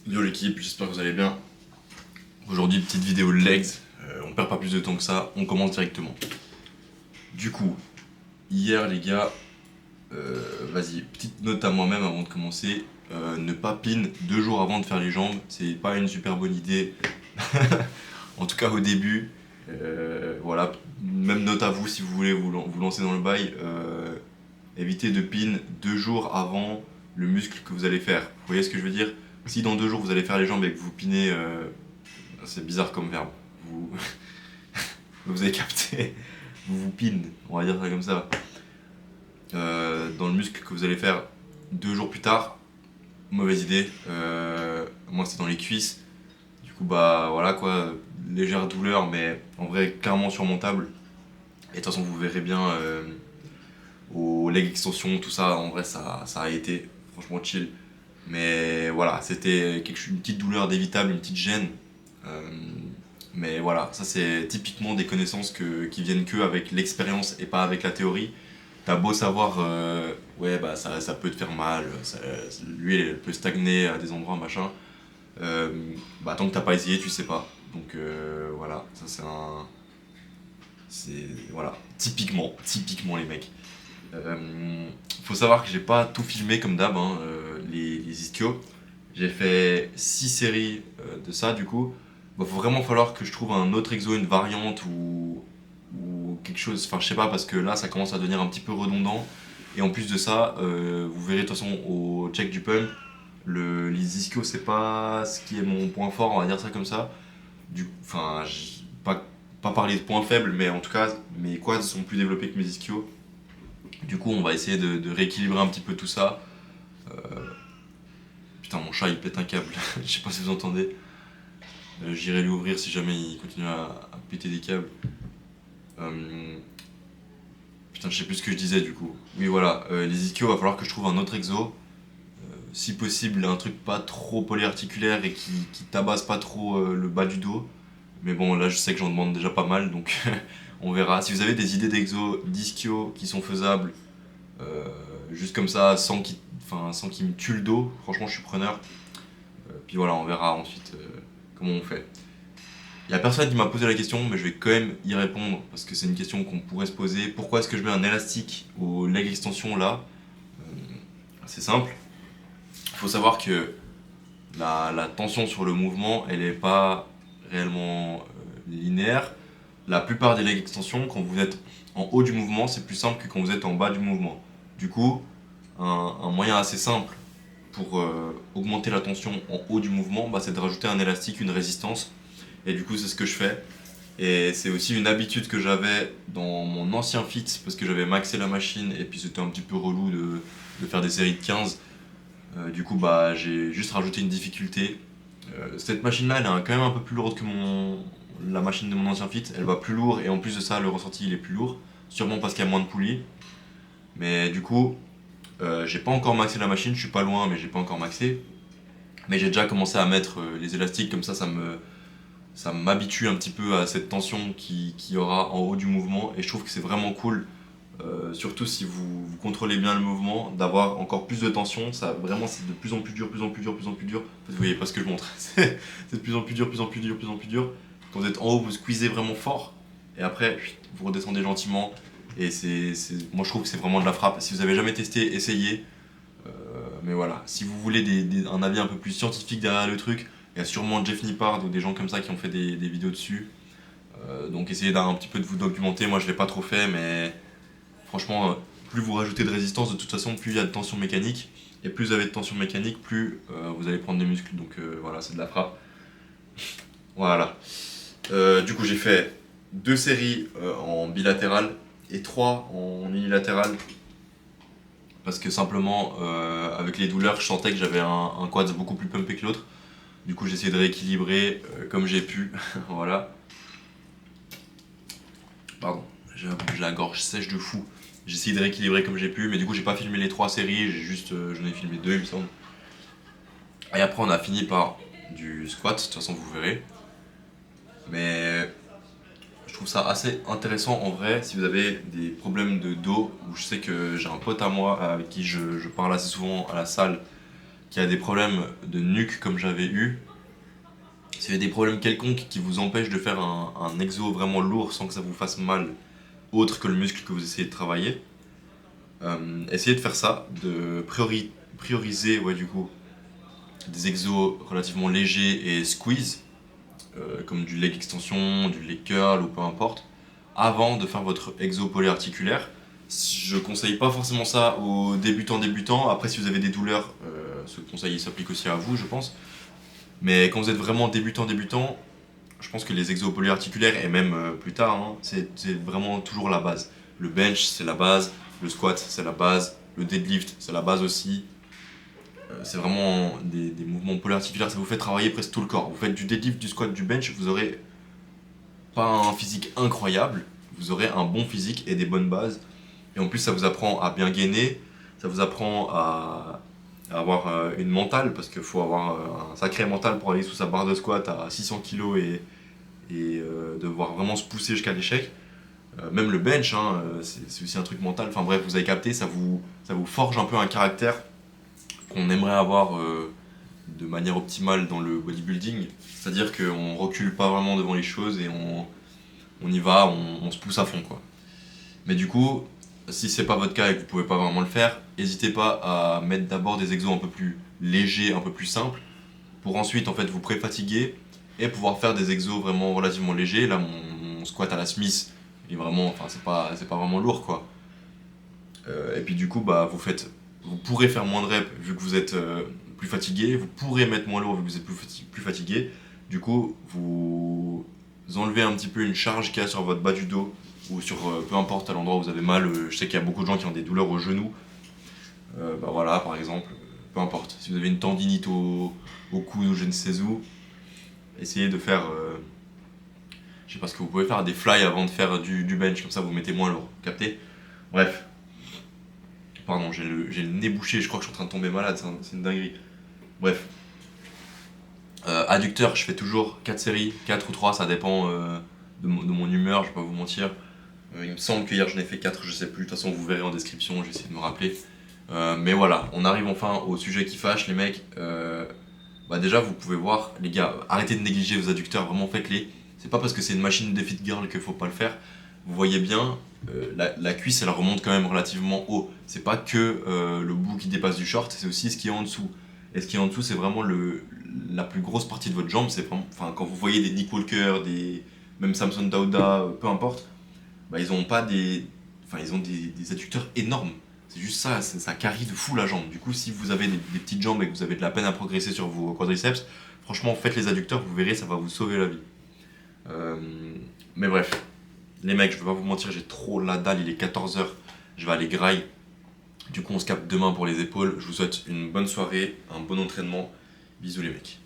Yo l'équipe, j'espère que vous allez bien. Aujourd'hui, petite vidéo de legs. On perd pas plus de temps que ça, on commence directement. Du coup, hier les gars, vas-y, petite note à moi-même avant de commencer. Ne pas pin 2 jours avant de faire les jambes, c'est pas une super bonne idée. En tout cas au début. Voilà, même note à vous si vous voulez vous lancer dans le bail. Évitez de pin 2 jours avant le muscle que vous allez faire. Vous voyez ce que je veux dire? Si dans 2 jours vous allez faire les jambes et que vous pinez, c'est bizarre comme verbe. Vous, vous avez capté. Vous vous pin, on va dire ça comme ça. Dans le muscle que vous allez faire 2 jours plus tard, mauvaise idée. Moi c'est dans les cuisses. Du coup bah voilà quoi, légère douleur mais en vrai clairement surmontable. Et de toute façon vous verrez bien aux leg extensions, tout ça, en vrai ça a été franchement chill. Mais voilà, c'était une petite douleur d'évitable, une petite gêne. Euh, mais voilà, ça c'est typiquement des connaissances qui viennent que avec l'expérience et pas avec la théorie. T'as beau savoir, ouais bah ça peut te faire mal, l'huile elle peut stagner à des endroits machin. Euh, Bah tant que t'as pas essayé, tu sais pas. Donc voilà, ça c'est un, c'est voilà, typiquement les mecs. Faut savoir que j'ai pas tout filmé comme d'hab, hein, les ischios. J'ai fait 6 séries de ça du coup. Bah, faut vraiment falloir que je trouve un autre exo, une variante ou quelque chose. Enfin, je sais pas, parce que là ça commence à devenir un petit peu redondant. Et en plus de ça, vous verrez de toute façon au check du pump, les ischios c'est pas ce qui est mon point fort, on va dire ça comme ça. Enfin, pas parler de points faibles, mais en tout cas, mes quads sont plus développés que mes ischios. Du coup, on va essayer de rééquilibrer un petit peu tout ça. Putain, mon chat il pète un câble, je sais pas si vous entendez. J'irai lui ouvrir si jamais il continue à péter des câbles. Euh, Putain, je sais plus ce que je disais du coup. Oui, voilà, les ischios, va falloir que je trouve un autre exo. Si possible, un truc pas trop polyarticulaire et qui tabasse pas trop le bas du dos. Mais bon, là je sais que j'en demande déjà pas mal, donc on verra. Si vous avez des idées d'exo d'ischio qui sont faisables, euh, juste comme ça, sans qu'il me tue le dos, franchement je suis preneur. Puis voilà, on verra ensuite comment on fait. Il y a personne qui m'a posé la question, mais je vais quand même y répondre parce que c'est une question qu'on pourrait se poser. Pourquoi est-ce que je mets un élastique au leg extension là? C'est simple. Il faut savoir que la tension sur le mouvement, elle n'est pas réellement linéaire. La plupart des leg extensions, quand vous êtes en haut du mouvement, c'est plus simple que quand vous êtes en bas du mouvement. Du coup, un moyen assez simple pour augmenter la tension en haut du mouvement, bah, c'est de rajouter un élastique, une résistance. Et du coup, c'est ce que je fais. Et c'est aussi une habitude que j'avais dans mon ancien fit, parce que j'avais maxé la machine et puis c'était un petit peu relou de faire des séries de 15. Du coup, bah, j'ai juste rajouté une difficulté. Cette machine-là, elle est quand même un peu plus lourde que la machine de mon ancien fit. Elle va plus lourd et en plus de ça, le ressenti il est plus lourd. Sûrement parce qu'il y a moins de poulies. Mais du coup, j'ai pas encore maxé la machine, je suis pas loin, mais j'ai pas encore maxé. Mais j'ai déjà commencé à mettre les élastiques, comme ça m'habitue un petit peu à cette tension qu'il y aura en haut du mouvement. Et je trouve que c'est vraiment cool, surtout si vous contrôlez bien le mouvement, d'avoir encore plus de tension. Ça, vraiment, c'est de plus en plus dur, plus en plus dur, plus en plus dur. En fait, vous voyez pas ce que je montre. C'est de plus en plus dur, plus en plus dur, plus en plus dur. Quand vous êtes en haut, vous squeezez vraiment fort. Et après, vous redescendez gentiment. Et moi, je trouve que c'est vraiment de la frappe. Si vous avez jamais testé, essayez. Mais voilà, si vous voulez un avis un peu plus scientifique derrière le truc, il y a sûrement Jeff Nippard ou des gens comme ça qui ont fait des vidéos dessus. Donc essayez d'un un petit peu de vous documenter. Moi je l'ai pas trop fait, mais franchement, plus vous rajoutez de résistance, de toute façon, plus il y a de tension mécanique. Et plus vous avez de tension mécanique, plus vous allez prendre des muscles. Donc voilà, c'est de la frappe. Voilà. Du coup, j'ai fait 2 séries en bilatéral et 3 en unilatéral. Parce que simplement, avec les douleurs, je sentais que j'avais un quad beaucoup plus pumpé que l'autre. Du coup, j'ai essayé de rééquilibrer comme j'ai pu. Voilà. Pardon, j'ai la gorge sèche de fou. J'ai essayé de rééquilibrer comme j'ai pu, mais du coup, j'ai pas filmé les 3 séries, j'en ai filmé 2, il me semble. Et après, on a fini par du squat, de toute façon, vous verrez. Mais je trouve ça assez intéressant en vrai si vous avez des problèmes de dos. Où je sais que j'ai un pote à moi avec qui je parle assez souvent à la salle qui a des problèmes de nuque comme j'avais eu, si vous avez des problèmes quelconques qui vous empêchent de faire un exo vraiment lourd sans que ça vous fasse mal, autre que le muscle que vous essayez de travailler, essayez de faire ça, de prioriser ouais, du coup, des exos relativement légers et squeeze, comme du leg extension, du leg curl ou peu importe, avant de faire votre exo polyarticulaire. Je conseille pas forcément ça aux débutants. Après, si vous avez des douleurs, ce conseil s'applique aussi à vous, je pense. Mais quand vous êtes vraiment débutant, je pense que les exos polyarticulaires et même plus tard, hein, c'est vraiment toujours la base. Le bench, c'est la base. Le squat, c'est la base. Le deadlift, c'est la base aussi. C'est vraiment des mouvements polyarticulaires, ça vous fait travailler presque tout le corps. Vous faites du deadlift, du squat, du bench, vous aurez pas un physique incroyable, vous aurez un bon physique et des bonnes bases. Et en plus, ça vous apprend à bien gainer, ça vous apprend à avoir une mentale, parce qu'il faut avoir un sacré mental pour aller sous sa barre de squat à 600 kg et devoir vraiment se pousser jusqu'à l'échec. Même le bench, hein, c'est aussi un truc mental. Enfin bref, vous avez capté, ça vous forge un peu un caractère qu'on aimerait avoir de manière optimale dans le bodybuilding. C'est-à-dire qu'on recule pas vraiment devant les choses et on y va, on se pousse à fond quoi. Mais du coup, si c'est pas votre cas et que vous pouvez pas vraiment le faire, n'hésitez pas à mettre d'abord des exos un peu plus légers, un peu plus simples, pour ensuite en fait vous pré-fatiguer et pouvoir faire des exos vraiment relativement légers. Là, mon squat à la Smith, il est vraiment, enfin c'est pas vraiment lourd quoi. Et puis du coup, bah vous pourrez faire moins de reps vu que vous êtes plus fatigué, vous pourrez mettre moins lourd vu que vous êtes plus fatigué. Du coup, vous enlevez un petit peu une charge qu'il y a sur votre bas du dos ou sur peu importe à l'endroit où vous avez mal. Je sais qu'il y a beaucoup de gens qui ont des douleurs au genou. Bah voilà, par exemple, peu importe. Si vous avez une tendinite au coude ou je ne sais où, essayez de faire, je sais pas ce que vous pouvez faire, des fly avant de faire du bench, comme ça vous mettez moins lourd. Capté? Bref. Pardon, j'ai le nez bouché, je crois que je suis en train de tomber malade, c'est une dinguerie. Bref. Adducteur, je fais toujours 4 séries, 4 ou 3, ça dépend de mon humeur, je vais pas vous mentir. Il me semble que hier j'en ai fait 4, je sais plus, de toute façon vous verrez en description, j'essaie de me rappeler. Mais voilà, on arrive enfin au sujet qui fâche les mecs. Bah déjà vous pouvez voir, les gars, arrêtez de négliger vos adducteurs, vraiment faites-les. C'est pas parce que c'est une machine de fit girl qu'il faut pas le faire. Vous voyez bien, la cuisse elle remonte quand même relativement haut. C'est pas que le bout qui dépasse du short, c'est aussi ce qui est en dessous. Et ce qui est en dessous, c'est vraiment la plus grosse partie de votre jambe. C'est vraiment, enfin, quand vous voyez des Nick Walker, même Samson Dauda, peu importe, bah, ils ont pas ils ont des adducteurs énormes. C'est juste ça, ça carie de fou la jambe. Du coup, si vous avez des petites jambes et que vous avez de la peine à progresser sur vos quadriceps, franchement, faites les adducteurs, vous verrez, ça va vous sauver la vie. Euh, mais bref, les mecs, je vais pas vous mentir, j'ai trop la dalle, il est 14h, je vais aller graille. Du coup, on se capte demain pour les épaules. Je vous souhaite une bonne soirée, un bon entraînement. Bisous les mecs.